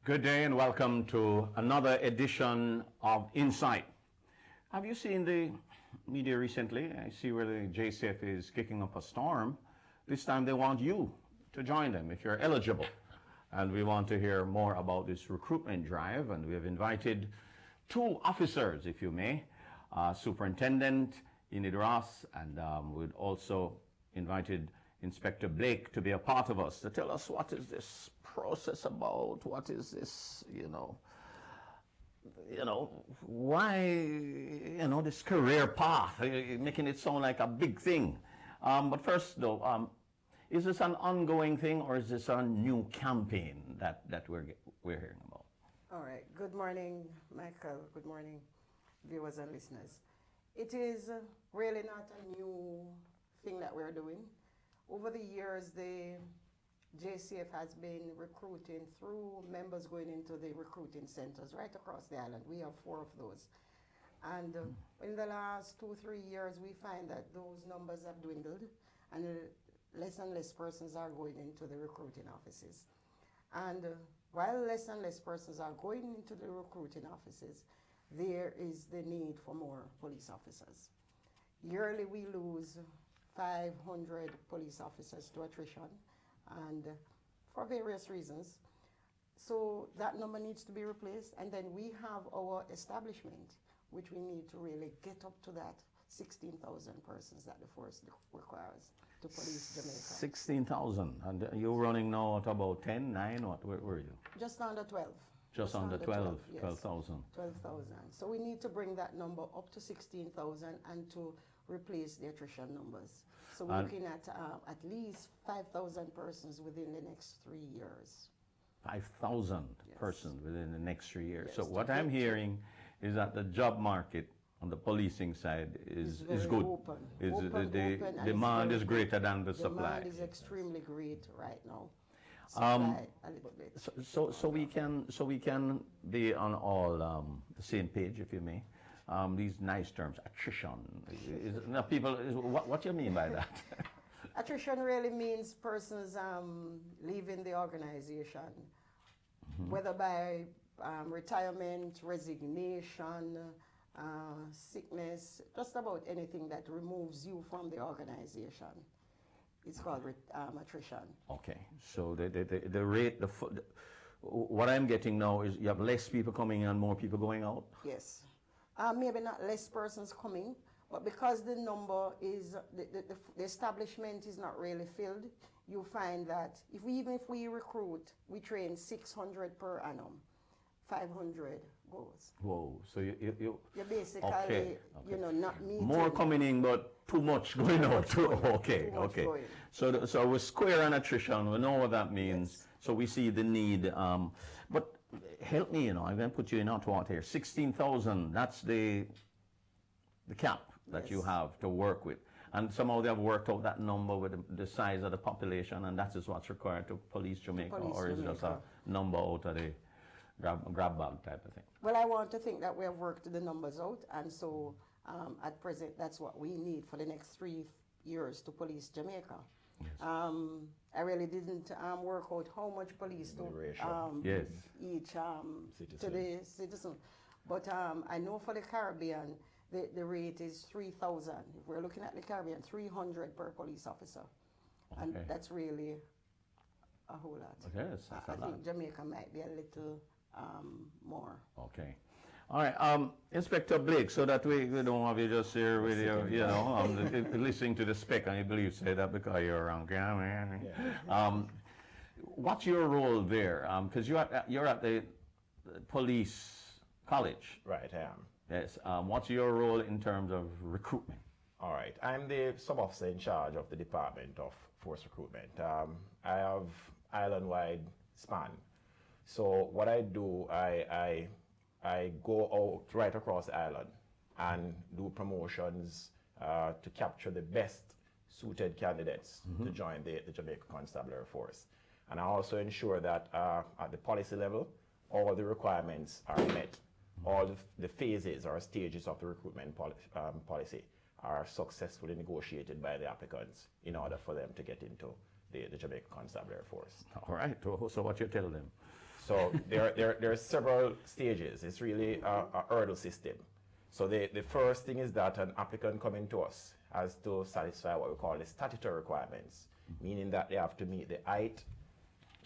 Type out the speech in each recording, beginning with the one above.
Good day and welcome to another edition of Insight. Have you seen the media recently? I see where the JCF is kicking up a storm. This time they want you to join them if you're eligible. And we want to hear more about this recruitment drive, and we have invited two officers, if you may, Superintendent Enid Ross, and we'd also invited Inspector Blake to be a part of us, to tell us what is this process about, what is this, why, this career path, making it sound like a big thing. But first though, is this an ongoing thing or is this a new campaign that we're hearing about? All right, good morning, Michael, good morning, viewers and listeners. It is really not a new thing that we're doing. Over the years, the JCF has been recruiting through members going into the recruiting centers right across the island. We have 4 of those. And in the last 2-3 years, we find that those numbers have dwindled and less and less persons are going into the recruiting offices. And while less and less persons are going into the recruiting offices, there is the need for more police officers. Yearly, we lose 500 police officers to attrition, and for various reasons. So that number needs to be replaced, and then we have our establishment, which we need to really get up to that 16,000 persons that the force requires to police Jamaica. 16,000, and you're running now at about 10, 9, where were you? Just under 12. Just under 12, yes. 12,000. 12,000. So we need to bring that number up to 16,000 and to replace the attrition numbers. So we're looking at least 5,000 persons within the next 3 years. 5,000 persons within the next 3 years. Yes, So what I'm hearing is that the job market on the policing side is good. Open. The demand is greater than the supply. Demand is extremely great right now. Supply a little bit. So we can be on all the same page, if you may. These nice terms, attrition. What do you mean by that? Attrition really means persons leaving the organization, whether by retirement, resignation, sickness, just about anything that removes you from the organization. It's called attrition. Okay, so the rate, what I'm getting now is you have less people coming in and more people going out? Yes. Maybe not less persons coming, but because the number is, the establishment is not really filled, you find that even if we recruit, we train 600 per annum, 500 goes. Whoa, so you're basically, not meeting. More coming in, but too much going out. Okay. Going. So we're square on attrition, we know what that means. Yes. So we see the need, but help me, I'm going to put you in hot water here. 16,000, that's the cap that you have to work with. And somehow they have worked out that number with the size of the population, and that is what's required to police Jamaica, or is it just a number out of the grab bag type of thing? Well, I want to think that we have worked the numbers out, and so at present, that's what we need for the next 3 years to police Jamaica. Yes. I really didn't work out how much police to each to the citizen, but I know for the Caribbean the rate is 3,000. If we're looking at the Caribbean, 300 per police officer, and that's really a whole lot. Okay, I think Jamaica might be a little more. Okay. All right, Inspector Blake, so that we don't have you just here with your, listening to the spec, and you believe say that because you're around. What's your role there? Because you're at the police college. Right, I am. Yes. What's your role in terms of recruitment? All right, I'm the sub-officer in charge of the Department of Force Recruitment. I have island-wide span. So what I do, I go out right across the island and do promotions to capture the best suited candidates to join the Jamaica Constabulary Force. And I also ensure that at the policy level, all the requirements are met. All the phases or stages of the recruitment policy are successfully negotiated by the applicants in order for them to get into the Jamaica Constabulary Force. All right, so what you tell them? So there are several stages. It's really a hurdle system. So the first thing is that an applicant coming to us has to satisfy what we call the statutory requirements, meaning that they have to meet the height,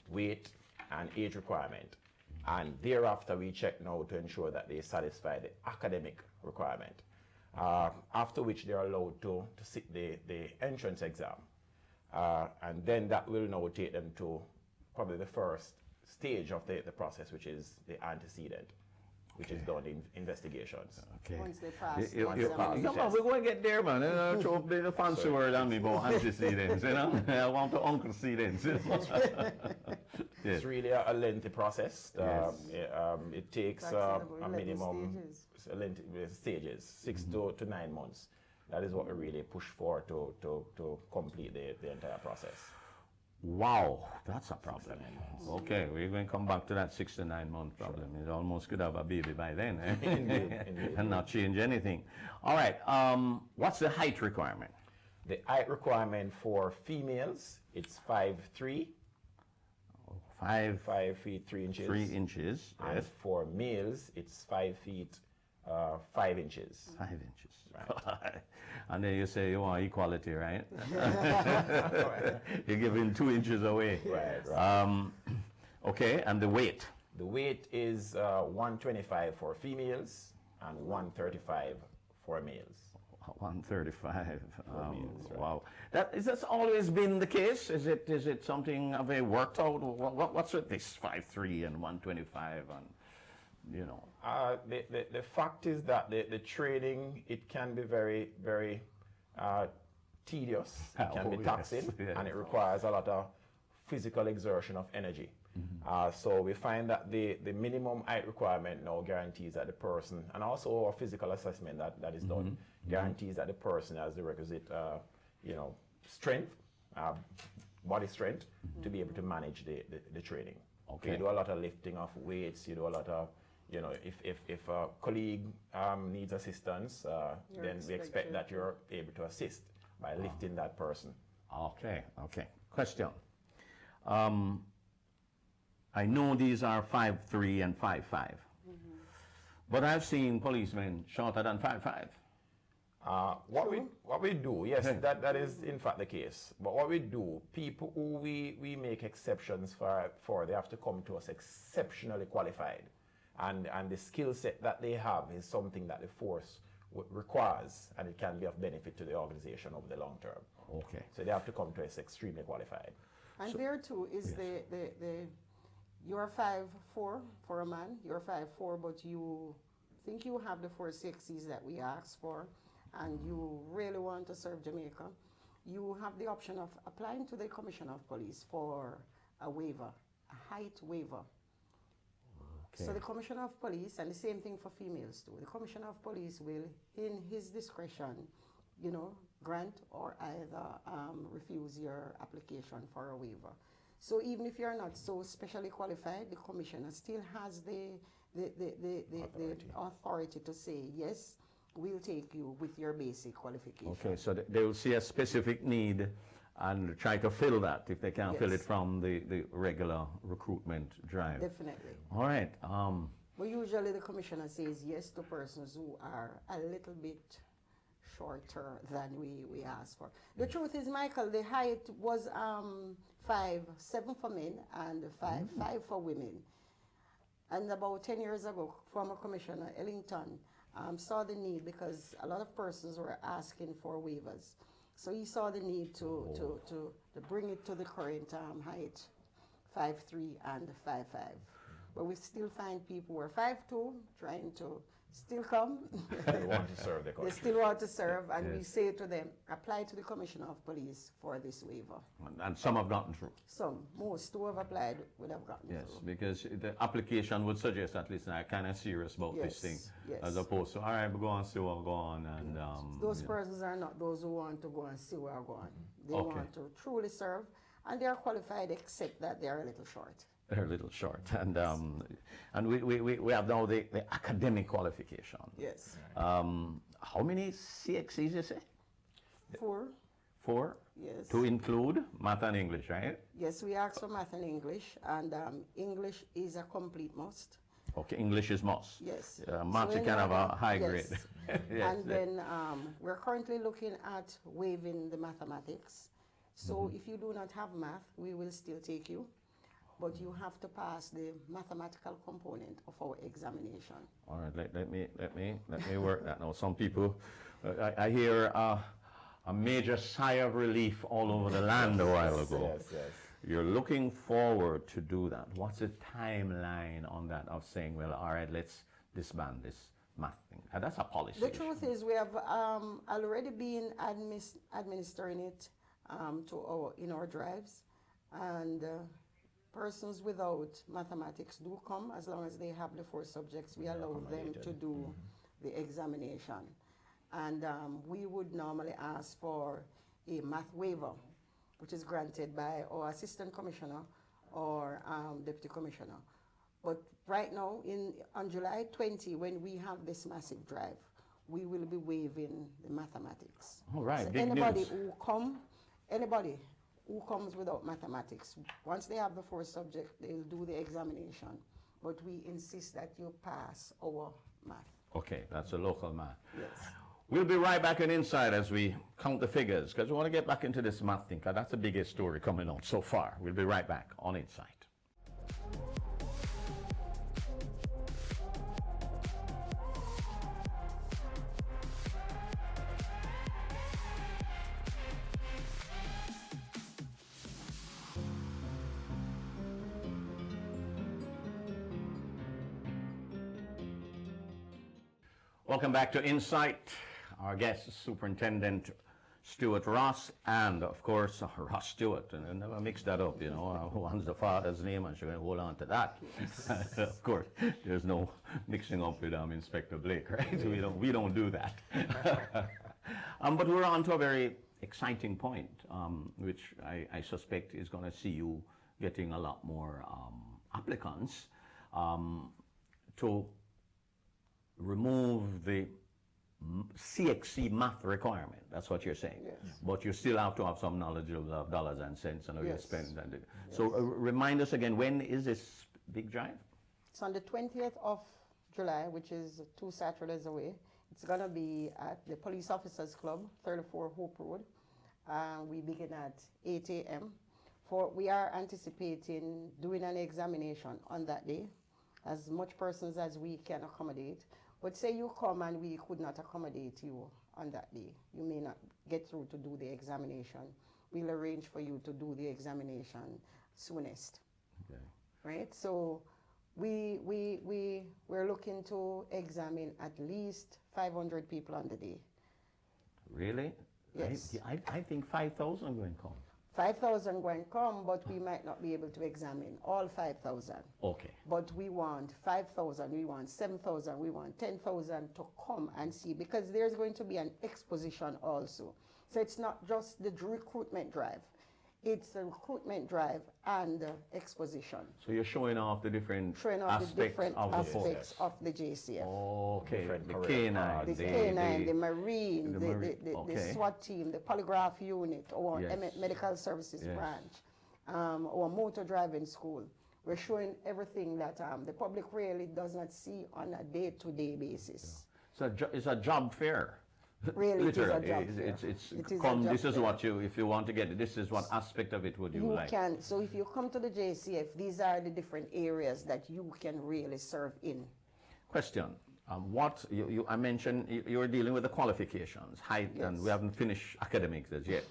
weight, and age requirement. And thereafter, we check now to ensure that they satisfy the academic requirement. After which they are allowed to sit the entrance exam. And then that will now take them to probably the first stage of the process, which is the antecedent, which is done in investigations. Okay. Once they pass the Come on, we're going to get there, man. Throw up the fancy word on me about antecedents, I want the antecedents. Yes. It's really a lengthy process. Yes. It takes That's a minimum stages, 6 to 9 months. That is what we really push for to complete the entire process. Wow, that's a problem. Okay, we're going to come back to that 6 to 9 month problem. It almost could have a baby by then, Indeed. and not change anything. All right, what's the height requirement? The height requirement for females, it's 5'3", 5 feet 3 inches. 3 inches, And yes. for males, it's 5 feet 5 inches. 5 inches. Right. And then you say you want equality, right? You're giving 2 inches away. Right. Okay, and the weight? The weight is 125 for females and 135 for males. 135. males, right. Wow. That's always been the case? Is it something have they worked out? What's with this 5'3" and 125 and The fact is that the training, it can be very, very tedious. It can be taxing, yes. and it requires a lot of physical exertion of energy. So we find that the minimum height requirement now guarantees that the person, and also a physical assessment that is done, guarantees that the person has the requisite, strength, body strength, to be able to manage the training. Okay. You do a lot of lifting of weights, you do a lot of, if a colleague needs assistance, then we expect that you're able to assist by lifting that person. Okay. Question. I know these are 5'3" and 5'5", but I've seen policemen shorter than 5'5". What we do, yes, that is in fact the case. But what we do, people who we make exceptions for, they have to come to us exceptionally qualified, and the skill set that they have is something that the force requires, and it can be of benefit to the organization over the long term. Okay. So they have to come to us extremely qualified. And there too is you're 5'4" for a man, you're 5'4", but you think you have the 4 6s that we asked for, and you really want to serve Jamaica, you have the option of applying to the Commissioner of Police for a waiver, a height waiver. Okay. So the Commissioner of Police, and the same thing for females too, the Commissioner of Police will, in his discretion, grant or either refuse your application for a waiver. So even if you're not so specially qualified, the Commissioner still has the authority to say, yes, we'll take you with your basic qualification. Okay, so they will see a specific need and try to fill that if they can't fill it from the regular recruitment drive. Definitely. All right. But usually the Commissioner says yes to persons who are a little bit shorter than we asked for. The truth is, Michael, the height was 5'7" for men and 5'5" for women. And about 10 years ago, former Commissioner Ellington saw the need because a lot of persons were asking for waivers. So he saw the need to bring it to the current height, 5'3" and 5'5". But we still find people who are 5'2", trying to still come. They want to serve the country. They still want to serve, and we say to them, apply to the Commissioner of Police for this waiver. And some have gotten through. Most who have applied would have gotten Yes, through. because the application would suggest at least I'm kind of serious about this thing, as opposed to, all right, we'll go on, see what go on. And, those persons are not those who want to go and see where go on. They Okay. want to truly serve, and they are qualified except that they are a little short. They're a little short. And we have now the academic qualification. Yes. How many CXCs you say? 4. 4? Yes. To include math and English, right? Yes, we ask for math and English, and English is a complete must. Okay, English is must. Yes. Math So you can have a high yes. grade. Yes. And then we're currently looking at waiving the mathematics. So if you do not have math, we will still take you, but you have to pass the mathematical component of our examination. All right, let me work that now. Some people, I hear a major sigh of relief all over the land a while ago. Yes, yes. You're looking forward to do that. What's the timeline on that of saying, well, all right, let's disband this math thing? That's a policy The issue. truth is we have already been administering it in our drives, and persons without mathematics do come as long as they have the 4 subjects. We allow them to do the examination. And we would normally ask for a math waiver, which is granted by our assistant commissioner or deputy commissioner. But right now, on July 20, when we have this massive drive, we will be waiving the mathematics. All right, So big anybody news. anybody who comes without mathematics, once they have the 4 subjects, they'll do the examination. But we insist that you pass our math. Okay, that's a local math. Yes. We'll be right back in Inside as we count the figures, because we want to get back into this math thing, because that's the biggest story coming out so far. We'll be right back on Inside. Welcome back to Insight. Our guest is Superintendent Stuart Ross, and of course Ross Stewart, and I never mix that up, you know, one's the father's name and she's going to hold on to that. Of course, there's no mixing up with Inspector Blake, right? We don't do that. But we're on to a very exciting point, which I suspect is going to see you getting a lot more applicants to remove the CXC math requirement. That's what you're saying. Yes. But you still have to have some knowledge of dollars and cents and how you Yes. spend. And so remind us again, when is this big drive? It's on the 20th of July, which is 2 Saturdays away. It's going to be at the Police Officers Club, 34 Hope Road. We begin at 8 a.m. We are anticipating doing an examination on that day, as much persons as we can accommodate. But say you come and we could not accommodate you on that day. You may not get through to do the examination. We'll arrange for you to do the examination soonest. Okay. Right? So we're looking to examine at least 500 people on the day. Really? Yes. I think 5,000 going to come. 5,000 going to come, but we might not be able to examine all 5,000. Okay. But we want 5,000, we want 7,000, we want 10,000 to come and see, because there's going to be an exposition also. So it's not just the recruitment drive. It's the recruitment drive and exposition. So you're showing off the different Showing off the aspects different of the force. aspects of the JCF. Okay, Different the career K9, paths. The K9, the Marine, the the SWAT team, the polygraph unit, our Yes. medical services Yes. branch, our motor driving school. We're showing everything that the public really does not see on a day-to-day basis. So it's a job fair. Really, it is a Literally, job fair. it's It is a come. job This is fair. what if you want to get it. This is what aspect of it would you You like? can, so if you come to the JCF, these are the different areas that you can really serve in. Question. I mentioned you're dealing with the qualifications, height, and Yes. we haven't finished academics as yet.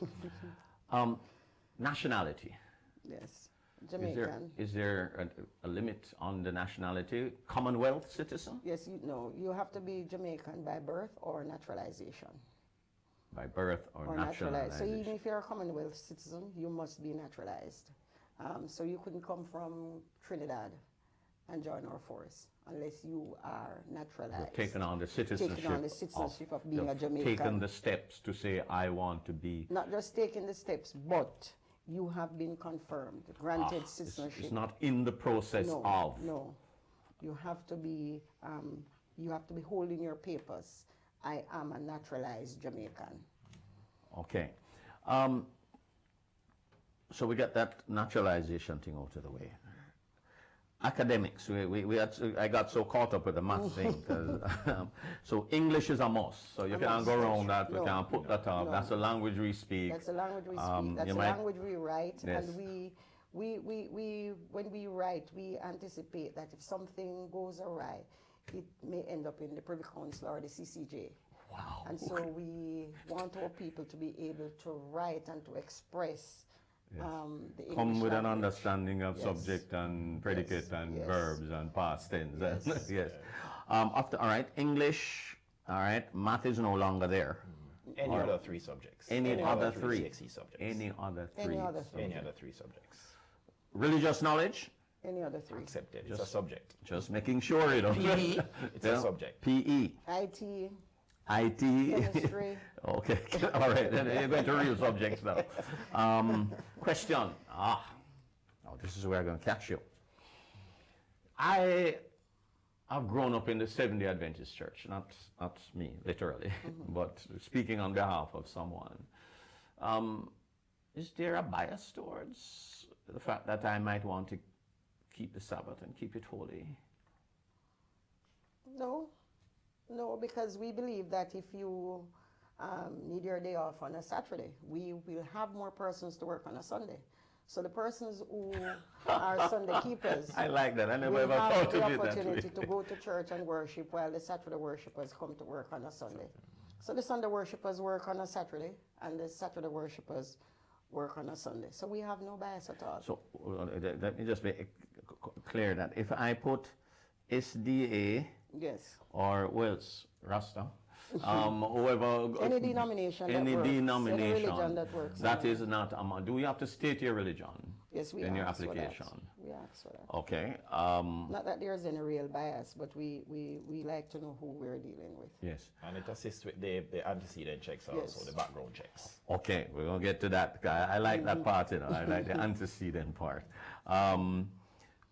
Nationality. Yes, Jamaican. Is there a limit on the nationality? Commonwealth citizen? Yes, you have to be Jamaican by birth or naturalization. By birth or Or naturalized. So naturalization? even if you're a Commonwealth citizen, you must be naturalized. So you couldn't come from Trinidad and join our force unless you are naturalized. You've taken on the citizenship. Taken on the citizenship of being a you've Jamaican. Taken the steps to say, I want to be. Not just taking the steps, but you have been confirmed, granted citizenship. It's not in the process No, of. no. You have to be holding your papers. I am a naturalized Jamaican. Okay. So we got that naturalization thing out of the way. Academics, I got so caught up with the math thing. 'Cause, so English is a must. So you can't go around that. We can't put that up. That's the language we speak. That's the language we speak. That's the language we write. Yes. And when we write, we anticipate that if something goes awry, it may end up in the Privy Council or the CCJ. Wow. And so we want our people to be able to write and to express the English Come with an language. understanding of Yes. subject and predicate Yes. and Yes. verbs and past tense. Yes. Yes. All right, English, all right, math is no longer there. Any other three subjects. Any other three? CXE subjects. Any other three? Any other three. Any other three subjects. Religious knowledge? Any other three. Accepted. It's a subject. Just making sure, you know. PE, it's a subject. PE, IT, IT. chemistry. Okay, all right, then you're going to real subjects now. Question. Now this is where I'm going to catch you. I've grown up in the Seventh-day Adventist Church, not me, literally, but speaking on behalf of someone. Is there a bias towards the fact that I might want to keep the Sabbath and keep it holy? No, because we believe that if you need your day off on a Saturday, we will have more persons to work on a Sunday. So the persons who are Sunday keepers I like that. I never will ever have thought the of it that way. opportunity to go to church and worship while the Saturday worshipers come to work on a Sunday. So the Sunday worshipers work on a Saturday and the Saturday worshipers work on a Sunday. So we have no bias at all. So let me just make clear that if I put SDA Yes. or Wells, Rasta, whoever, Any denomination that any works, any denomination, religion that works. that is not, do we have to state your religion Yes, we in your ask for that. application? We ask for that. Okay. Not that there's any real bias, but we like to know who we're dealing with. Yes. And it assists with the antecedent checks also, Yes. the background checks. Okay, we're going to get to that. I like that part, you know. I like the antecedent part.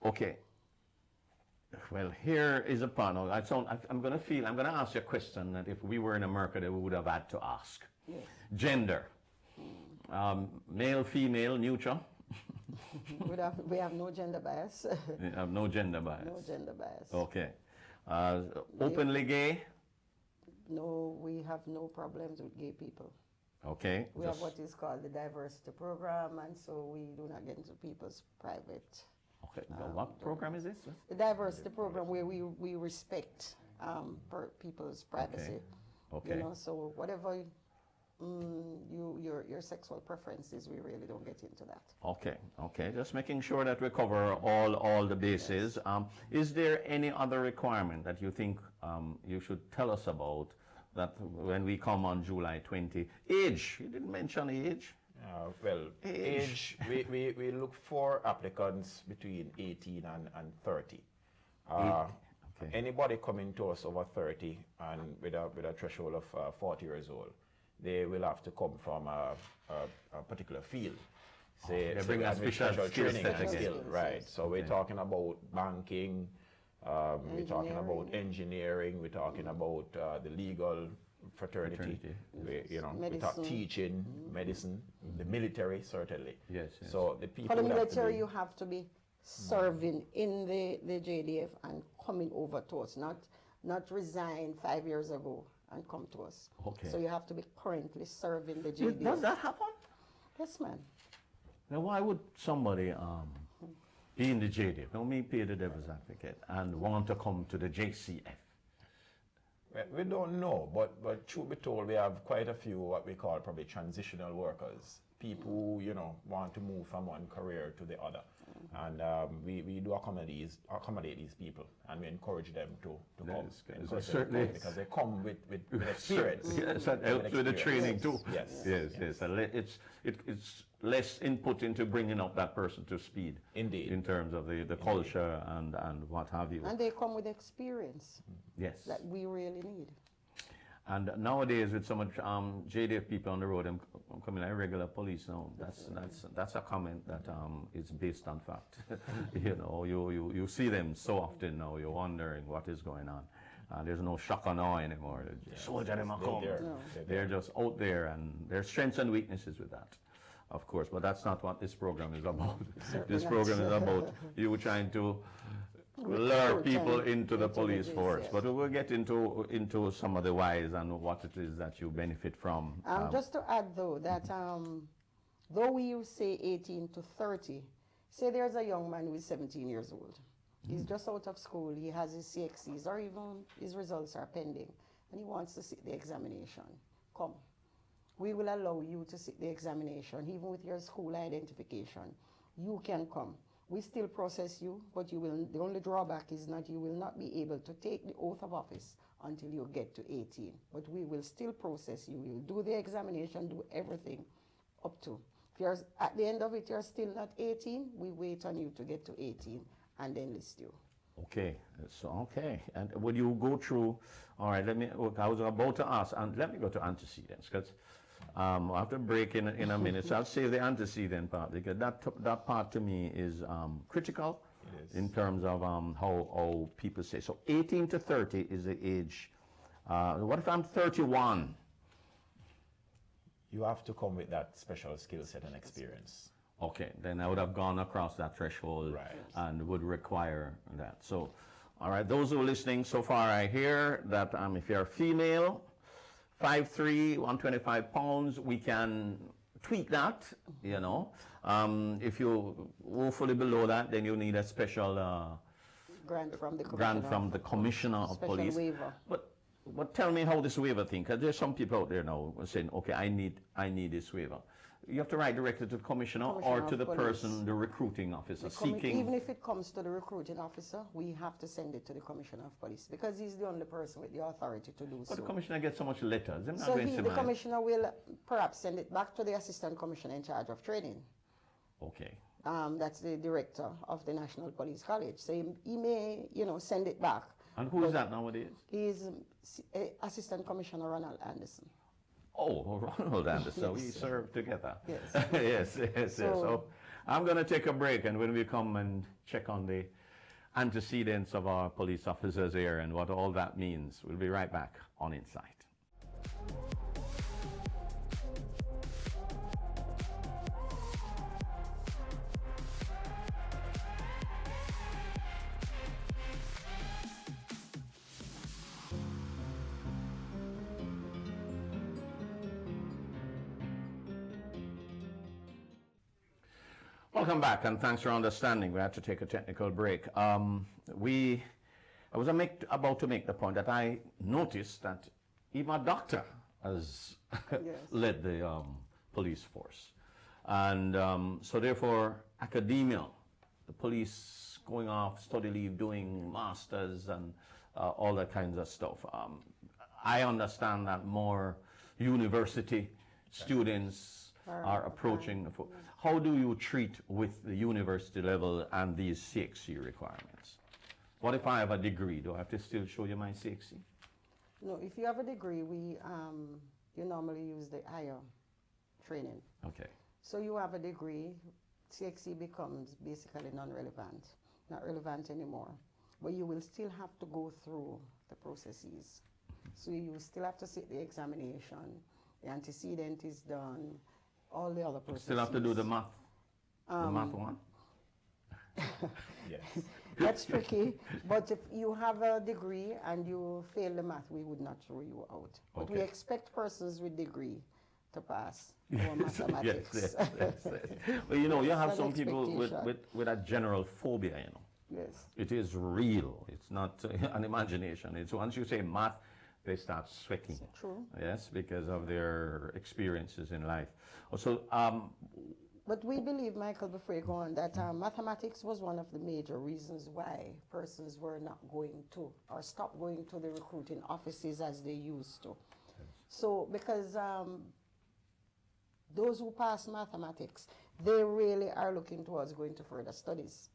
Okay. Well, here is a part. Now, I'm going to ask you a question that if we were in America, they would have had to ask. Yes. Gender. Male, female, neutral. We have no gender bias. You have no gender bias. No gender bias. Okay. Openly gay. No, we have no problems with gay people. Okay. We have what is called the diversity program, and so we do not get into people's private. Okay. Now, what program is this? The diversity program where we respect people's privacy. Okay. You know, so whatever your sexual preferences, we really don't get into that. Okay. Okay. Just making sure that we cover all the bases. Is there any other requirement that you think you should tell us about that when we come on July 20? Age. You didn't mention age. Well, age, we look for applicants between 18 and 30. Okay. Anybody coming to us over 30 and with a threshold of 40 years old, they will have to come from a particular field. They bring a special skill training set and again. skill, right? So we're talking about banking, we're talking about engineering, we're talking about the legal fraternity. We talk Medicine. teaching, medicine, the military certainly. Yes. So the people For the would have to military, be- you have to be serving in the JDF and coming over to us, not resign 5 years ago and come to us. Okay. So you have to be currently serving the JDF. Does that happen? Yes, man. Now, why would somebody be in the JDF, don't me pay the devil's advocate, and want to come to the JCF? Well, we don't know, but truth be told, we have quite a few what we call probably transitional workers, people who want to move from one career to the other, and we do accommodate these people, and we encourage them to come. Yes, Encourage them to certainly. come because they come with experience. Yes, that helps with the training too. Yes. Yes. It's less input into bringing up that person to speed. Indeed. In terms of the culture and what have you. And they come with experience Yes. that we really need. And nowadays, with so much JDF people on the road, I'm coming like regular police now. That's a comment that is based on fact. You see them so often now. You're wondering what is going on. There's no shock and awe anymore. Soldier them a come. They're just out there, and their strengths and weaknesses with that, of course. But that's not what this program is about. This program is about you trying to lure people into the police force. But we'll get into some of the whys and what it is that you benefit from. Just to add, though, that though we say 18 to 30, say there's a young man who is 17 years old. He's just out of school, he has his CXCs, or even his results are pending, and he wants to sit the examination. Come. We will allow you to sit the examination, even with your school identification. You can come. We still process you, but the only drawback is that you will not be able to take the oath of office until you get to 18. But we will still process you. We will do the examination, do everything up to. If you're, at the end of it, you're still not 18, we wait on you to get to 18 and then list you. Okay, so okay. And when you go through, all right, I was about to ask, and let me go to antecedents, because I'll have to break in a minute, so I'll save the antecedent part, because that part to me is critical in terms of how people say. So 18 to 30 is the age. What if I'm 31? You have to come with that special skill set and experience. Okay, then I would have gone across that threshold and would require that. So, all right, those who are listening so far, I hear that if you're a female, 5'3", 125 pounds, we can tweak that, you know. If you're woefully below that, then you need a special grant from the Commissioner of Police. Waiver. But tell me how this waiver thing, because there's some people out there now saying, okay, I need this waiver. You have to write directly to the commissioner or to the person, the recruiting officer, seeking. Even if it comes to the recruiting officer, we have to send it to the commissioner of police, because he's the only person with the authority to do so. But the commissioner gets so much letters. So the commissioner will perhaps send it back to the assistant commissioner in charge of training. Okay. That's the director of the National Police College. So he may, send it back. And who is that nowadays? He's Assistant Commissioner Ronald Anderson. Oh, Ronald Anderson. We served together. Yes. yes. So I'm going to take a break, and when we come and check on the antecedents of our police officers here and what all that means, we'll be right back on Insight. Welcome back, and thanks for understanding. We had to take a technical break. I was about to make the point that I noticed that even a doctor has led the police force. And so therefore, academia, the police going off study leave, doing masters and all that kinds of stuff. I understand that more university students are approaching. How do you treat with the university level and these CXC requirements? What if I have a degree? Do I have to still show you my CXC? No, if you have a degree, you normally use the higher training. Okay. So you have a degree, CXC becomes basically non-relevant, not relevant anymore. But you will still have to go through the processes. So you still have to sit the examination, the antecedent is done, all the other processes. Still have to do the math. The math one? Yes. That's tricky, but if you have a degree and you fail the math, we would not throw you out. But we expect persons with degree to pass our mathematics. Yes. Well, you have some people with a general phobia, Yes. It is real. It's not an imagination. It's once you say math, they start sweating. True. Yes, because of their experiences in life. So, but we believe, Michael, before you go on, that mathematics was one of the major reasons why persons were not going to or stopped going to the recruiting offices as they used to. Yes. So, because those who pass mathematics, they really are looking towards going to further studies.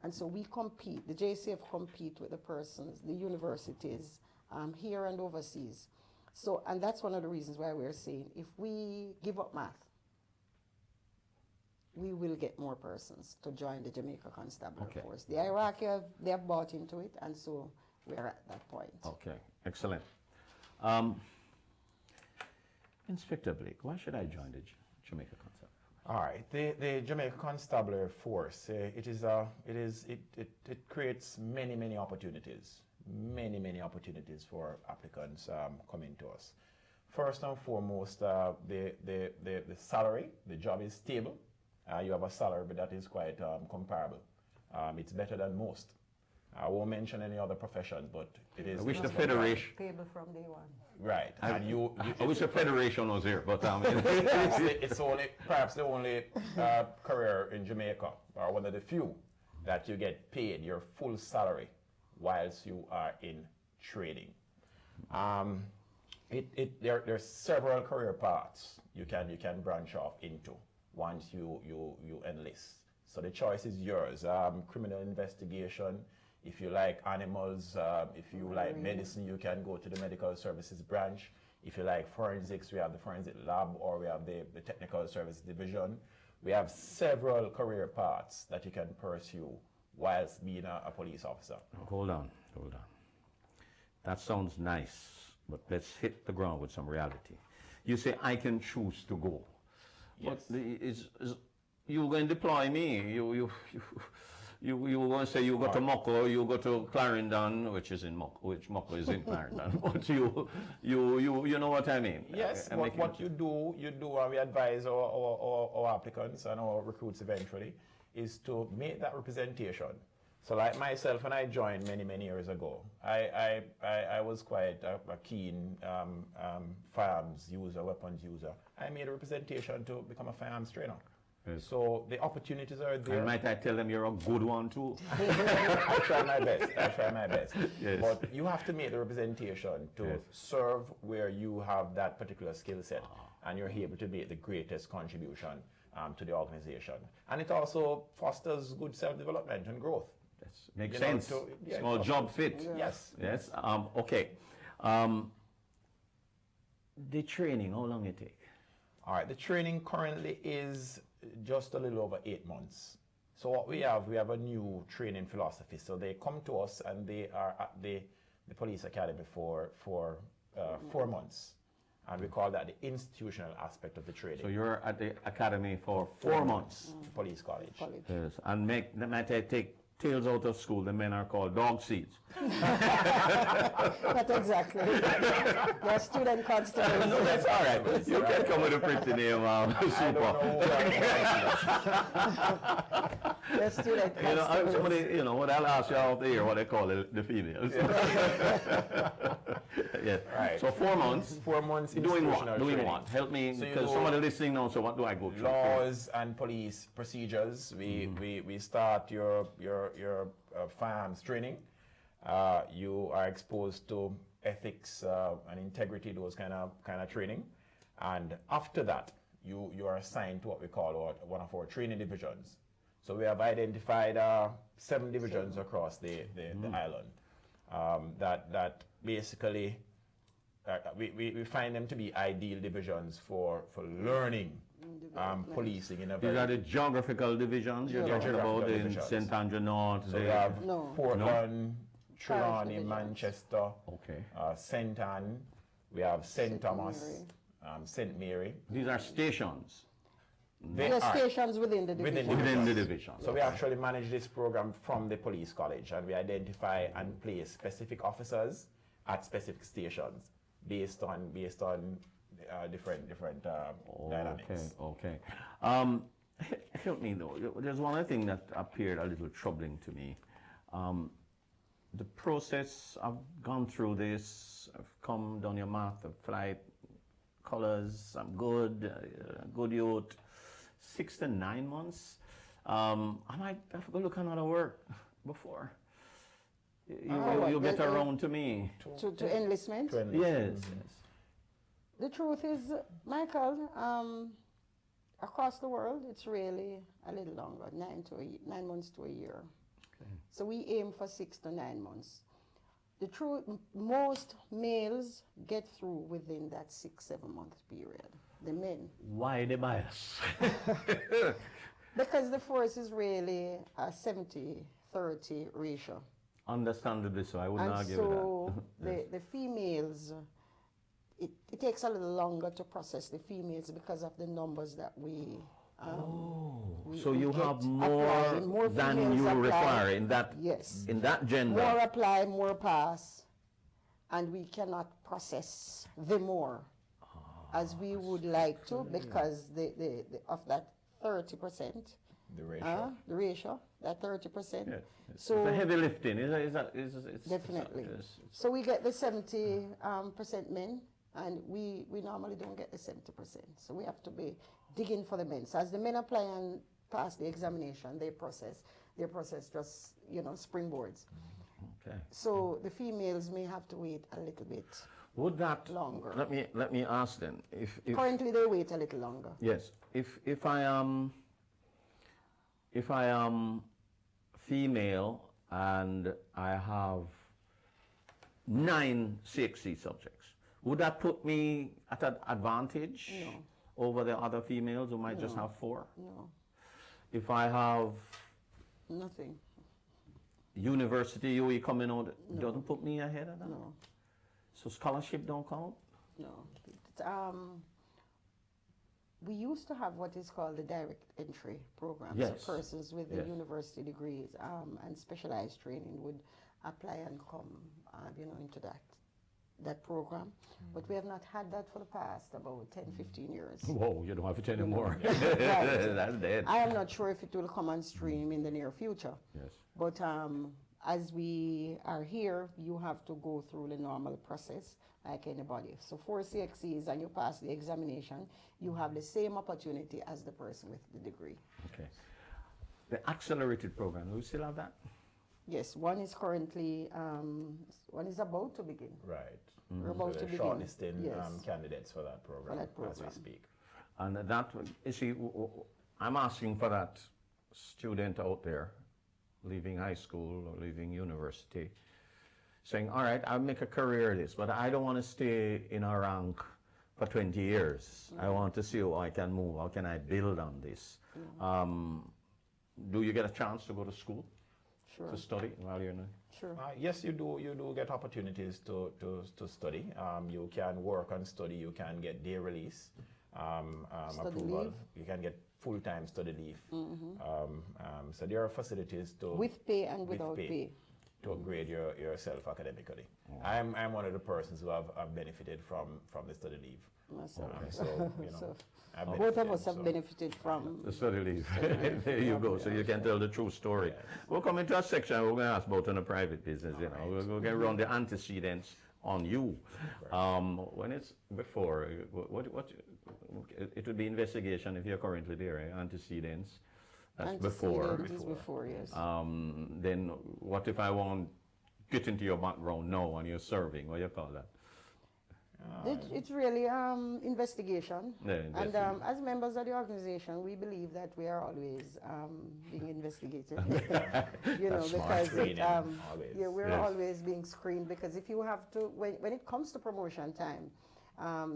And so we compete, the JCF compete with the persons, the universities, here and overseas. So, and that's one of the reasons why we're saying if we give up math, we will get more persons to join the Jamaica Constabulary Force. The Iraqi, they have bought into it, and so we're at that point. Okay, excellent. Inspector Blake, why should I join the Jamaica Concept? All right, the Jamaica Constabulary Force, it creates many opportunities, many opportunities for applicants coming to us. First and foremost, the salary, the job is stable. You have a salary, but that is quite comparable. It's better than most. I won't mention any other professions, but it is. I wish the Federation. Payable from day one. Right, and I wish the Federation was here, but it's only perhaps the only career in Jamaica, or one of the few, that you get paid your full salary whilst you are in training. There's several career paths you can branch off into once you enlist. So the choice is yours. Criminal investigation. If you like animals, if you like medicine, you can go to the medical services branch. If you like forensics, we have the forensic lab, or we have the technical services division. We have several career paths that you can pursue whilst being a police officer. Hold on. That sounds nice, but let's hit the ground with some reality. You say I can choose to go. Yes. But you're going to deploy me. You want to say you go to Moko, you go to Clarendon, which Moko is in Clarendon. But you know what I mean? Yes. What you do, and we advise our applicants and our recruits eventually, is to make that representation. So, like myself, when I joined many years ago, I was quite a keen firearms user, weapons user. I made a representation to become a firearms trainer. Yes. So the opportunities are there. And might I tell them you're a good one too? I try my best. Yes. But you have to make the representation to serve where you have that particular skill set, and you're able to make the greatest contribution to the organization. And it also fosters good self-development and growth. Makes sense. Small job fit. Yeah. Yes. Okay. The training, how long it take? All right. The training currently is just a little over 8 months. So what we have a new training philosophy. So they come to us and they are at the police academy for 4 months. And we call that the institutional aspect of the training. So you're at the academy for 4 months. Police college. Yes. And might I take tails out of school, the men are called dog seeds. Not exactly. They're student constables. No, that's all right. You can come with a pretty name, Super. They're student constables. What I'll ask you out there, what they call the females. Yes. Right. So 4 months. 4 months. Doing what? training. Help me, So because somebody listening now, so what do I go through? Laws and police procedures. We start your firearms training. You are exposed to ethics and integrity, those kind of training. And after that, you are assigned to what we call one of our training divisions. So we have identified 7 divisions across the island that basically we find them to be ideal divisions for learning policing in a These very... are the geographical divisions you're talking about in St. Andrew North. So we have No. Portland, Trelawney, divisions. Manchester, Okay. St. Anne, we have St. Thomas, St. Mary. These are stations They They're are stations within the division. within the division. So we actually manage this program from the police college, and we identify and place specific officers at specific stations based on different dynamics. Okay. Help me though. There's one other thing that appeared a little troubling to me. The process, I've gone through this, I've come down your math, of flight, colors, I'm good, good youth. 6 to 9 months. I might have to look another work before. You get around to me. To enlistment? To enlistment. Yes. The truth is, Michael, across the world, it's really a little longer, 9 months to a year. Okay. So we aim for 6 to 9 months. The truth, most males get through within that 6-7 month period. The men. Why the bias? Because the force is really a 70-30 ratio. Understandably so. I wouldn't And argue so with that. the females, it takes a little longer to process the females because of the numbers that we So you get have more applying. More than females you apply. require in that Yes. in that gender. More apply, more pass, and we cannot process the more as we would like to because of that 30%. The ratio. The ratio, that 30%. Yeah. So it's a heavy lifting. It's definitely. it's- So we get the 70% men, and we normally don't get the 70%. So we have to be digging for the men. So as the men apply and pass the examination, they process just springboards. okay. So the females may have to wait a little bit. Would that Longer. Let me ask then if Currently, they wait a little longer. yes if I am female and I have 9 CXC subjects, would that put me at an advantage over the other females who might just have 4? No, If I have nothing. university UE coming out, doesn't put me ahead of that? No, So scholarship don't count? no. We used to have what is called the direct entry program. Yes. So persons with the Yes. university degrees and specialized training would apply and come, into that program. But we have not had that for the past about 10, 15 years. Whoa, you don't have to tell anymore. Right. That's dead. I am not sure if it will come on stream in the near future. Yes. But as we are here, you have to go through the normal process like anybody. So 4 CXCs and you pass the examination, you have the same opportunity as the person with the degree. Okay. The accelerated program, do we still have that? Yes, one is currently, one is about to begin. Right. We're about So to they're begin. shortlisting Yes. candidates for that program, as we program. speak. And that, you see, I'm asking for that student out there leaving high school or leaving university, saying, all right, I'll make a career of this, but I don't want to stay in a rank for 20 years. I want to see how I can move, how can I build on this. Do you get a chance to go to school Sure, to study while you're in sure. Yes, you do get opportunities to study. You can work and study. You can get day release Study approval. leave. You can get full-time study leave. So there are facilities to With pay and with without pay. to upgrade yourself academically. I'm one of the persons who have benefited from the study leave. Myself. So So I've both of benefited, us have so- benefited from. the study leave. There you go, so you can tell the true story. We'll come into a section we're going to ask about on the private business, We'll get around the antecedents on you. When it's before, what it would be investigation if you're currently there, Antecedents, that's before. Antecedent is before, yes. Then what if I want to get into your background now and you're serving, what do you call that? It's really investigation. Yeah, And investigation. as members of the organization, we believe that we are always being investigated. That's smart because screening, always. we're Yes. always being screened because if you have to, when it comes to promotion time,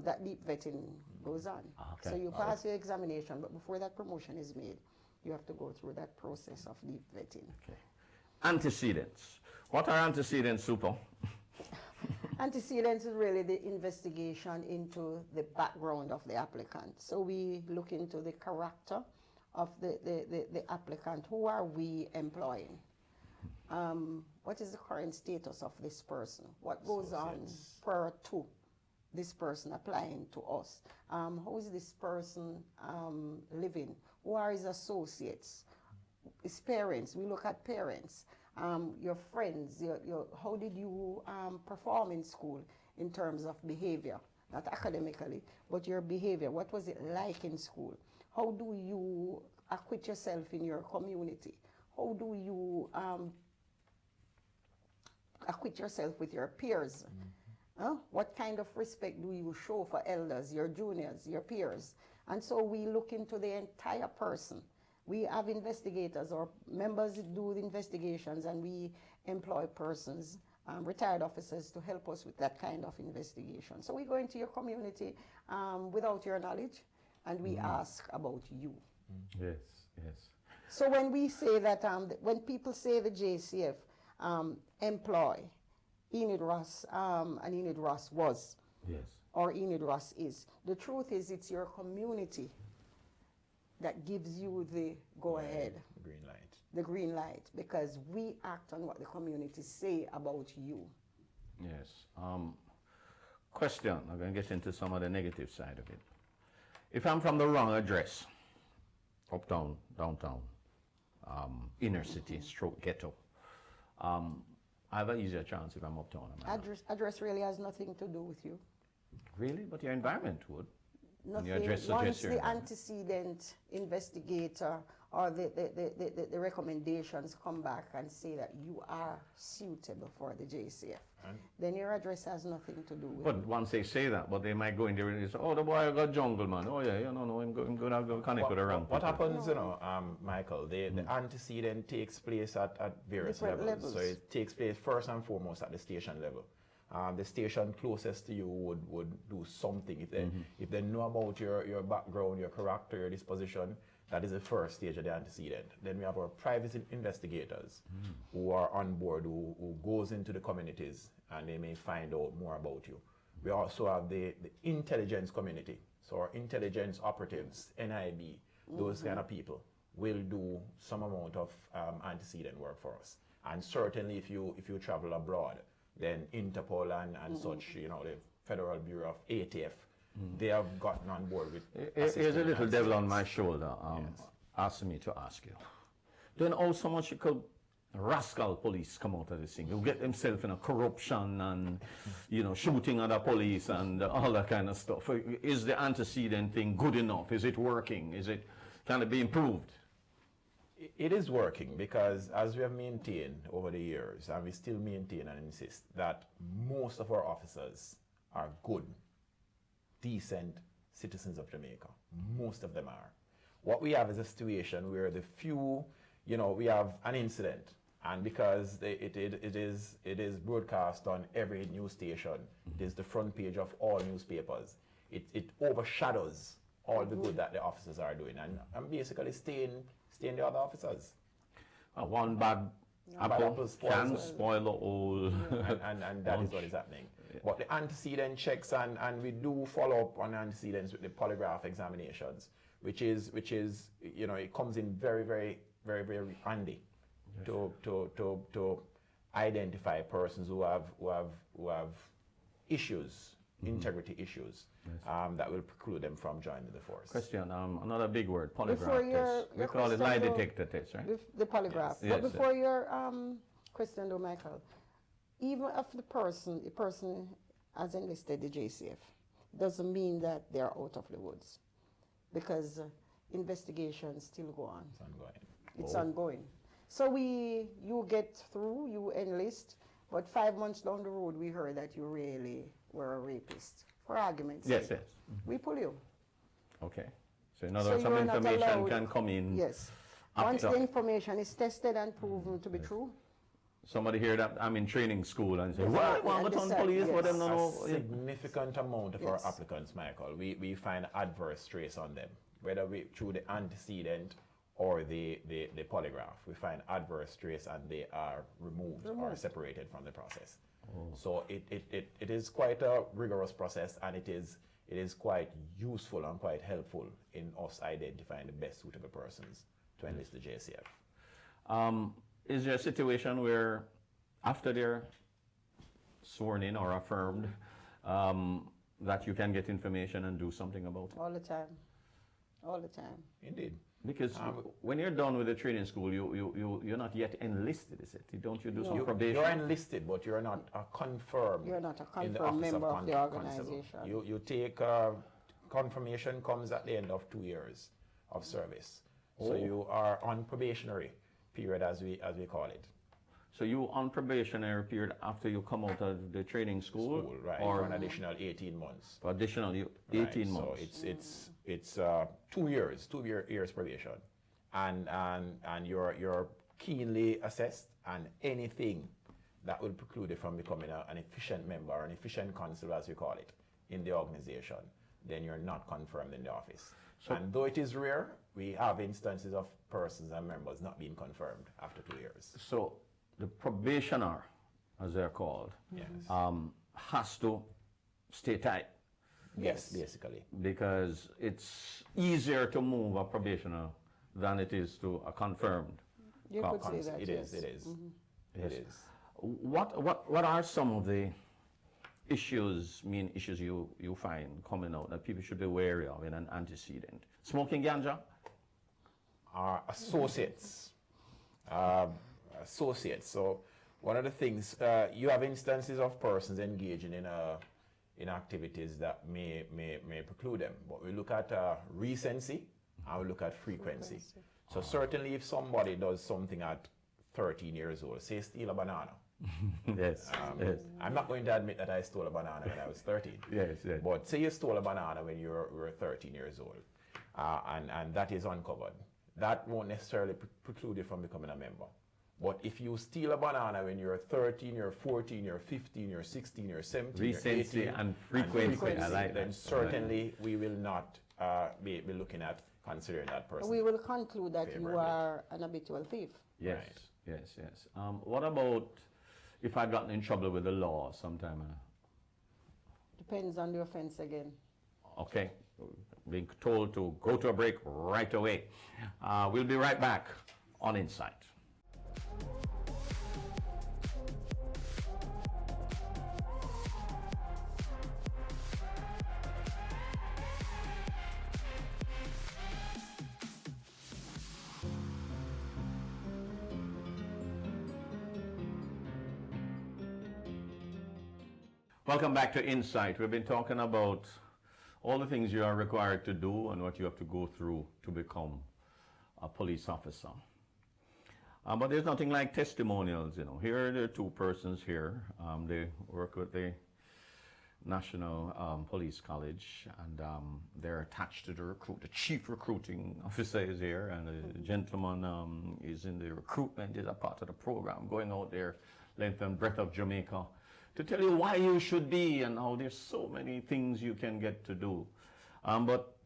that deep vetting goes on. Okay. So you pass your examination, but before that promotion is made, you have to go through that process of deep vetting. Okay. Antecedents. What are antecedents, Super? Antecedents is really the investigation into the background of the applicant. So we look into the character of the applicant. Who are we employing? What is the current status of this person? What goes on prior to this person applying to us? How is this person living? Who are his associates? His parents. We look at parents. Your friends, how did you perform in school in terms of behavior, not academically, but your behavior. What was it like in school? How do you acquit yourself in your community? How do you acquit yourself with your peers? What kind of respect do you show for elders, your juniors, your peers? And so we look into the entire person. We have investigators or members do the investigations, and we employ persons, retired officers, to help us with that kind of investigation. So we go into your community without your knowledge, and we ask about you. Yes, yes. So when we say that, when people say the JCF, employ Enid Ross, and Enid Ross was, Yes. or Enid Ross is. The truth is, it's your community that gives you the go-ahead, Green light. the green light, because we act on what the community say about you. Yes. Question, I'm going to get into some of the negative side of it. If I'm from the wrong address, uptown, downtown, inner city, stroke ghetto, I have an easier chance if I'm uptown. Am I not? Address really has nothing to do with you. Really? But your environment would. And your Nothing. address Once suggests your the environment. antecedent investigator or the recommendations come back and say that you are suitable for the JCF, then your address has nothing to do with But it. once they say that, but they might go in there and say, oh, the boy got jungle, man. Oh, yeah, you know, no, I'm going to go connect with the wrong What people. happens, Michael, the antecedent takes place at various Different levels. levels. So it takes place first and foremost at the station level. The station closest to you would do something. If they know about your background, your character, your disposition, that is the first stage of the antecedent. Then we have our private investigators who are on board, who goes into the communities, and they may find out more about you. We also have the intelligence community. So our intelligence operatives, NIB, those kind of people will do some amount of antecedent work for us. And certainly if you travel abroad, then Interpol and such, the Federal Bureau of ATF, they have gotten on board with. Here's a assisting little in devil on antecedents. my shoulder asking me to ask you. Then how so much could rascal police come out of this thing? You get themselves in a corruption and, shooting other police and all that kind of stuff. Is the antecedent thing good enough? Is it working? Can it be improved? It is working because as we have maintained over the years, and we still maintain and insist that most of our officers are good, decent citizens of Jamaica. Most of them are. What we have is a situation where the few, we have an incident, and because it is broadcast on every news station, it is the front page of all newspapers. It overshadows all the good that the officers are doing, and basically staying the other officers. One bad apple can spoil the whole. And that is what is happening. But the antecedent checks, and we do follow up on antecedents with the polygraph examinations, which is it comes in very, very, very, very handy to identify persons who have issues, integrity issues, that will preclude them from joining the force. Question, another big word, polygraph Before test. We call it lie detector test, right? The polygraph. Yes. But before your question, though, Michael, even if the person has enlisted the JCF, doesn't mean that they're out of the woods, because investigations still go on. It's ongoing. It's ongoing. So you get through, you enlist, but 5 months down the road, we heard that you really were a rapist. For argument's Yes, sake. yes. We pull you. Okay. So in other words, So some you're not information allowed- can come in. Yes. after- Once the information is tested and proven to be true, Somebody hear that I'm in training school and say, Yes, well, and I'm a ton decide, police, but them yes. don't A know. significant amount of our Yes. applicants, Michael, we find adverse trace on them, whether through the antecedent or the polygraph. We find adverse trace and they are removed or separated from the process. So it is quite a rigorous process, and it is quite useful and quite helpful in us identifying the best suitable persons to enlist the JCF. Is there a situation where after they're sworn in or affirmed, that you can get information and do something about it? all the time. All the time. Indeed. Because when you're done with the training school, you're not yet enlisted, is it? Don't you do some probation? You're enlisted, but you're not a confirmed. You're not a in the confirmed office member of the constable. organization. You take confirmation comes at the end of 2 years of service. So you are on probationary period, as we call it. So you on probationary period after you come out of the training school? Right, Or for an additional 18 months. additionally Right, 18 months? So it's 2 years, 2 years probation, and you're keenly assessed, and anything that will preclude you from becoming an efficient member, or an efficient constable, as we call it, in the organization, then you're not confirmed in the office. And though it is rare, we have instances of persons and members not being confirmed after 2 years. So the probationer, as they're called, Yes. has to stay tight Yes, basically. because it's easier to move a probationer than it is to a confirmed. You could say that, It yes. is. It is. It is. What are some of the main issues you find coming out that people should be wary of in an antecedent? Smoking ganja? Associates. Associates. So one of the things, you have instances of persons engaging in activities that may preclude them. But we look at recency and we look at frequency. So certainly if somebody does something at 13 years old, say steal a banana. Yes, yes. I'm not going to admit that I stole a banana when I was 13. Yes, yes. But say you stole a banana when you were 13 years old, and that is uncovered. That won't necessarily preclude you from becoming a member. But if you steal a banana when you're 13, you're 14, you're 15, you're 16, you're 17, Recency you're 18, and frequency, I like then that. certainly we will not be looking at considering that person. We will conclude that you favorably. are an habitual thief. Yes, Right. yes, yes. What about if I've gotten in trouble with the law sometime? Depends on the offense again. Okay, being told to go to a break right away. We'll be right back on Insight. Welcome back to Insight. We've been talking about all the things you are required to do and what you have to go through to become a police officer. But there's nothing like testimonials, you know. Here there are two persons here. They work with the National Police College, and they're attached to the chief recruiting officer is here, and the gentleman is in the recruitment, is a part of the program, going out there length and breadth of Jamaica to tell you why you should be and how there's so many things you can get to do. But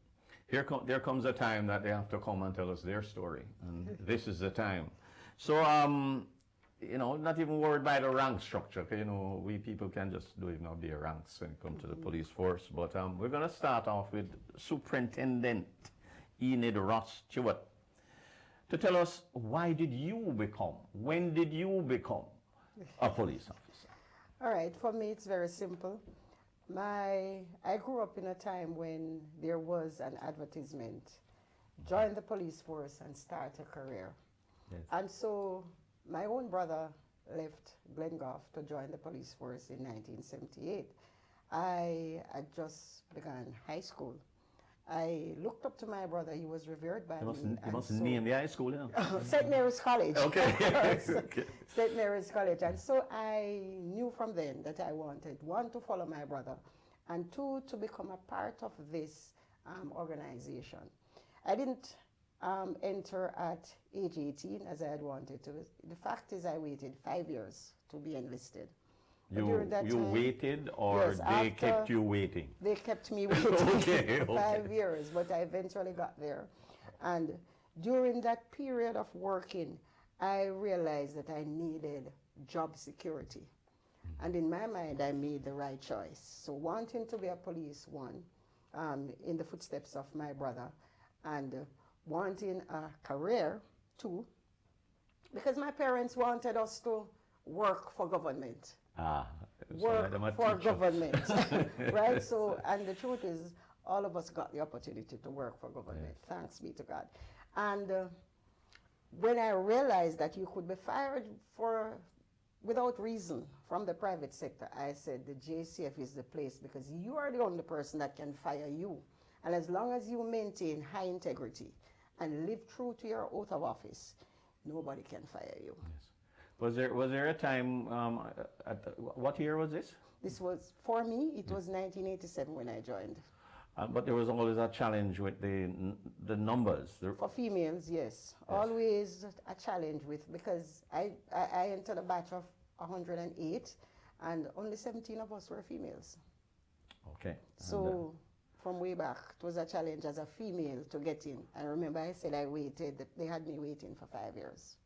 there comes a time that they have to come and tell us their story, and this is the time. So, you know, not even worried by the rank structure, 'cause, you know, we people can just do it, not be a ranks when it comes to the police force. But we're going to start off with Superintendent Enid Ross Stewart to tell us, when did you become a police officer? All right, for me it's very simple. I grew up in a time when there was an advertisement, join the police force and start a career. Yes. And so my own brother left Glengoff to join the police force in 1978. I had just begun high school. I looked up to my brother. He was revered by me. You must name the high school, you know. St. Mary's College. Okay. Okay. St. Mary's College. And so I knew from then that I wanted, one, to follow my brother, and two, to become a part of this organization. I didn't enter at age 18 as I had wanted to. The fact is I waited 5 years to be enlisted. But during that You time- waited, or Yes, they after- kept you waiting? They kept me waiting Okay, for 5 years, but I eventually got there. And during that period of working, I realized that I needed job security. And in my mind, I made the right choice. So wanting to be a police, one, in the footsteps of my brother, and wanting a career, two, because my parents wanted us to work for government. So let them Work for teach us. government, right? So, and the truth is, all of us got the opportunity to work for government. Yes. Thanks be to God. And when I realized that you could be fired without reason from the private sector, I said the JCF is the place, because you are the only person that can fire you. And as long as you maintain high integrity and live true to your oath of office, nobody can fire you. Yes. Was there a time, what year was this? This was, for me, it was 1987 when I joined. But there was always a challenge with the numbers. For females, yes. Always a challenge with, because I entered a batch of 108 and only 17 of us were females. Okay. So from way back, it was a challenge as a female to get in. I remember I said I waited, they had me waiting for 5 years.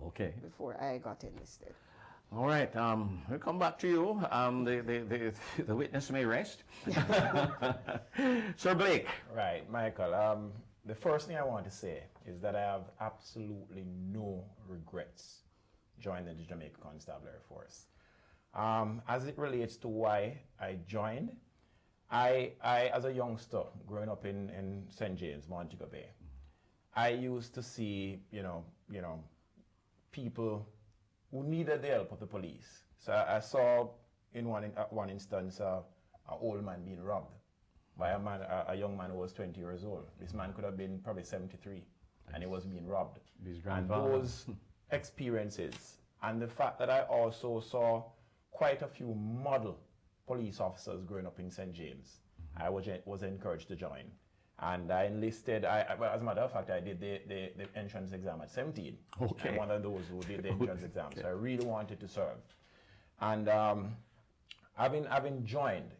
Okay. before I got enlisted. All right. We'll come back to you. The witness may rest. Sir Blake. Right, Michael. The first thing I want to say is that I have absolutely no regrets joining the Jamaica Constabulary Force. As it relates to why I joined, I as a youngster growing up in St. James, Montego Bay, I used to see, people who needed the help of the police. So I saw at one instance an old man being robbed by a young man who was 20 years old. This man could have been probably 73, and he was being robbed. His And grandfather. those experiences, and the fact that I also saw quite a few model police officers growing up in St. James, I was encouraged to join. And I enlisted, well, as a matter of fact, I did the entrance exam at 17. Okay. I'm one of those who did the entrance exam, so I really wanted to serve. And having joined,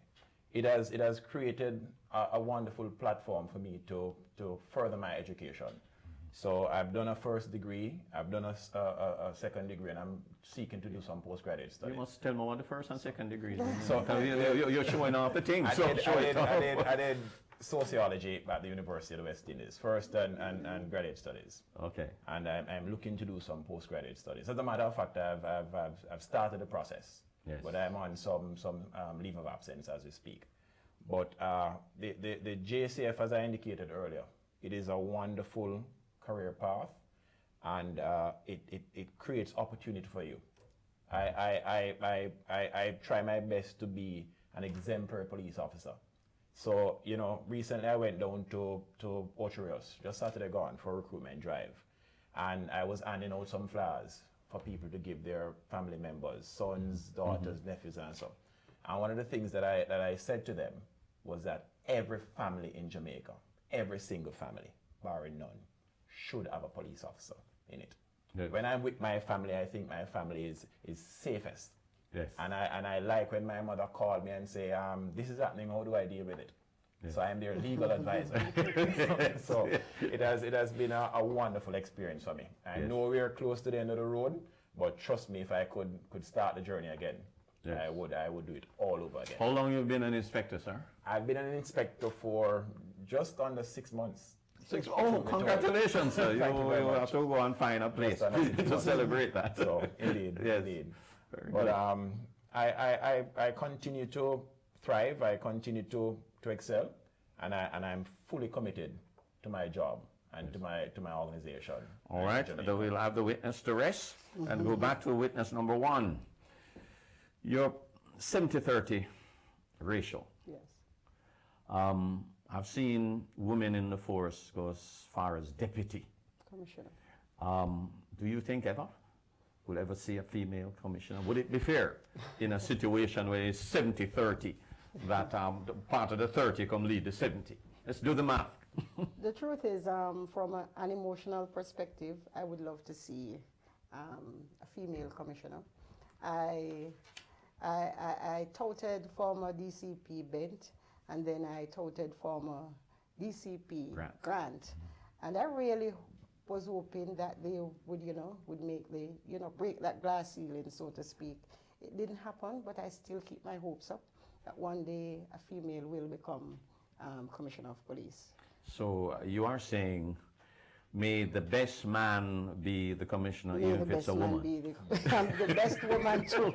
it has created a wonderful platform for me to further my education. So I've done a first degree, I've done a second degree, and I'm seeking to do some postgraduate studies. You must tell me what the first and second degrees. So You're showing off the things. I did sociology at the University of the West Indies, first and graduate studies. Okay. And I'm looking to do some postgraduate studies. As a matter of fact, I've started the process, Yes. but I'm on some leave of absence as we speak. But the JCF, as I indicated earlier, it is a wonderful career path, and it creates opportunity for you. I try my best to be an exemplary police officer. So, recently I went down to Ocho Rios, just Saturday gone, for a recruitment drive. And I was handing out some flyers for people to give their family members, sons, daughters, nephews, and so. And one of the things that I said to them was that every family in Jamaica, every single family, barring none, should have a police officer in it. Yes. When I'm with my family, I think my family is safest. Yes. And I like when my mother called me and say, this is happening, how do I deal with it? Yes. So I'm their legal advisor. So it has been a wonderful experience for me. I know we're close to the end of the road, but trust me, if I could start the journey again, yes, I would do it all over again. How long have you been an inspector, sir? I've been an inspector for just under 6 months. Oh, congratulations, sir. Thank you very You much. have to go and find a place to celebrate that. So, indeed, yes. indeed. Very But good. I continue to thrive, I continue to excel, and I'm fully committed to my job and to my organization. All right, then we'll have the witness to rest and go back to witness number one. Your 70-30 ratio. Yes. I've seen women in the force go as far as deputy. Commissioner. Do you think ever we'll ever see a female commissioner? Would it be fair in a situation where it's 70-30 that the part of the 30 come lead the 70? Let's do the math. The truth is, from an emotional perspective, I would love to see a female commissioner. I touted former DCP Bent, and then I touted former DCP Grant. And I really was hoping that they would make break that glass ceiling, so to speak. It didn't happen, but I still keep my hopes up that one day a female will become Commissioner of Police. So you are saying, may the best man be the commissioner, even if it's a woman? May the best man be the best woman too.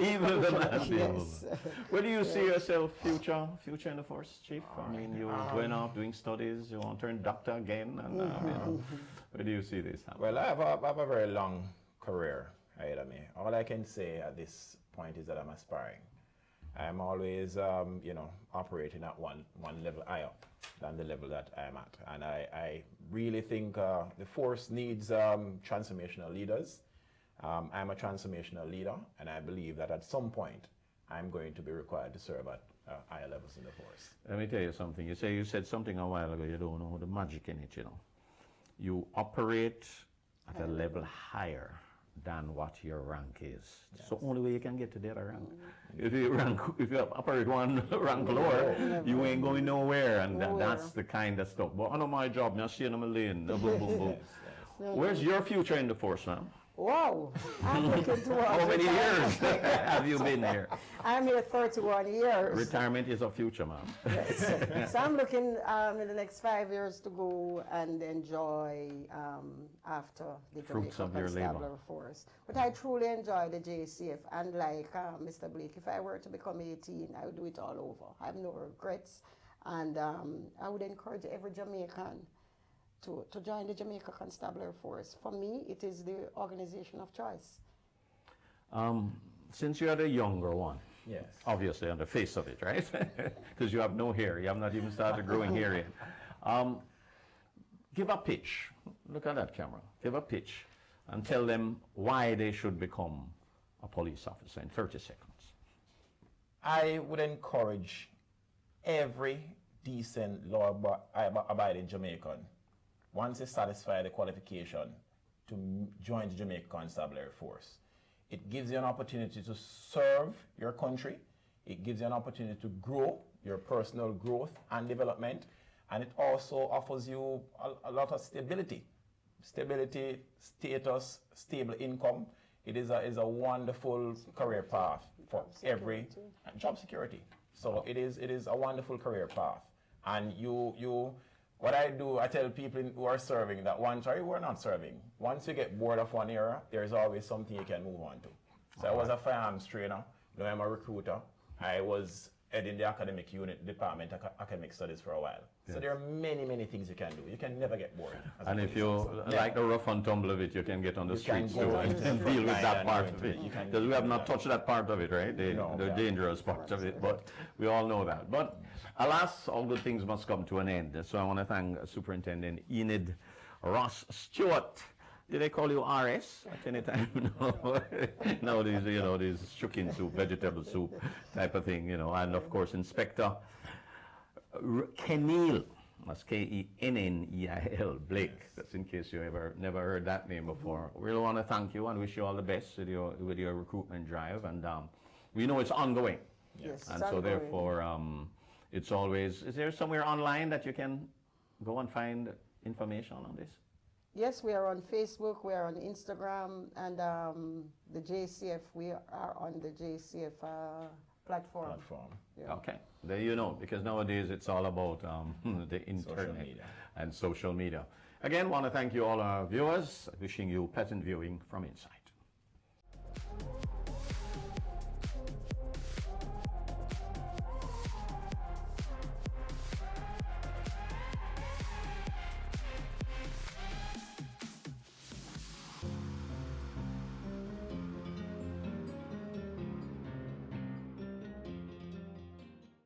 Even the man be a woman. Yes. Where do you see yourself future in the force, Chief? I mean, you're going off doing studies, you want to turn doctor again, and where do you see this happening? Well, I have a very long career ahead of me. All I can say at this point is that I'm aspiring. I'm always, operating at one level higher than the level that I'm at. And I really think the force needs transformational leaders. I'm a transformational leader, and I believe that at some point I'm going to be required to serve at higher levels in the force. Let me tell you something. You said something a while ago, you don't know the magic in it, You operate at a level higher than what your rank is. It's the only way you can get to the other rank. If you operate one rank lower, you ain't going nowhere, and that's the kind of stuff. But I know my job, I'm staying in my lane, boom, boom, boom. Where's your future in the force now? Wow, I'm looking towards How many years retirement. have you been here? I'm here 31 years. Retirement is a future, ma'am. Yes. So I'm looking in the next 5 years to go and enjoy after the Fruits Jamaica of your labor. Constabulary Force. But I truly enjoy the JCF, and like Mr. Blake, if I were to become 18, I would do it all over. I have no regrets, and I would encourage every Jamaican to join the Jamaica Constabulary Force. For me, it is the organization of choice. Since you are the younger one, Yes. obviously on the face of it, right? Because you have no hair. You have not even started growing hair yet. Give a pitch. Look at that camera. Give a pitch and tell them why they should become a police officer in 30 seconds. I would encourage every decent law-abiding Jamaican, once they satisfy the qualification, to join the Jamaica Constabulary Force. It gives you an opportunity to serve your country. It gives you an opportunity to grow your personal growth and development. And it also offers you a lot of stability. Stability, status, stable income. It is a wonderful career path for every job security. So it is a wonderful career path. And what I do, I tell people who are serving that who are not serving, once you get bored of one era, there's always something you can move on to. So I was a firearms trainer, now I'm a recruiter. I was heading the academic unit, department, academic studies for a while. Yes. So there are many, many things you can do. You can never get bored. as a And if police you officer. like the rough and tumble of it, you can get on the You streets can too go and, into and the deal front with line that and part go of into it. it. You can Because we have do not that. touched that part of it, right? The No, yeah. dangerous parts of it, but we all know that. But alas, all good things must come to an end. So I want to thank Superintendent Enid Ross Stewart. Did they call you RS at any time? No. Nowadays, this chicken soup, vegetable soup type of thing, and of course, Inspector Kenneil. That's Kenneil Blake. That's in case you never heard that name before. We really want to thank you and wish you all the best with your recruitment drive. And we know it's ongoing. Yes, And it's so ongoing. therefore, it's always, is there somewhere online that you can go and find information on this? Yes, we are on Facebook, we are on Instagram, and the JCF, we are on the JCF platform. Yeah. Okay, there you know, because nowadays it's all about the internet media. and social media. Again, want to thank you all our viewers, wishing you pleasant viewing from inside.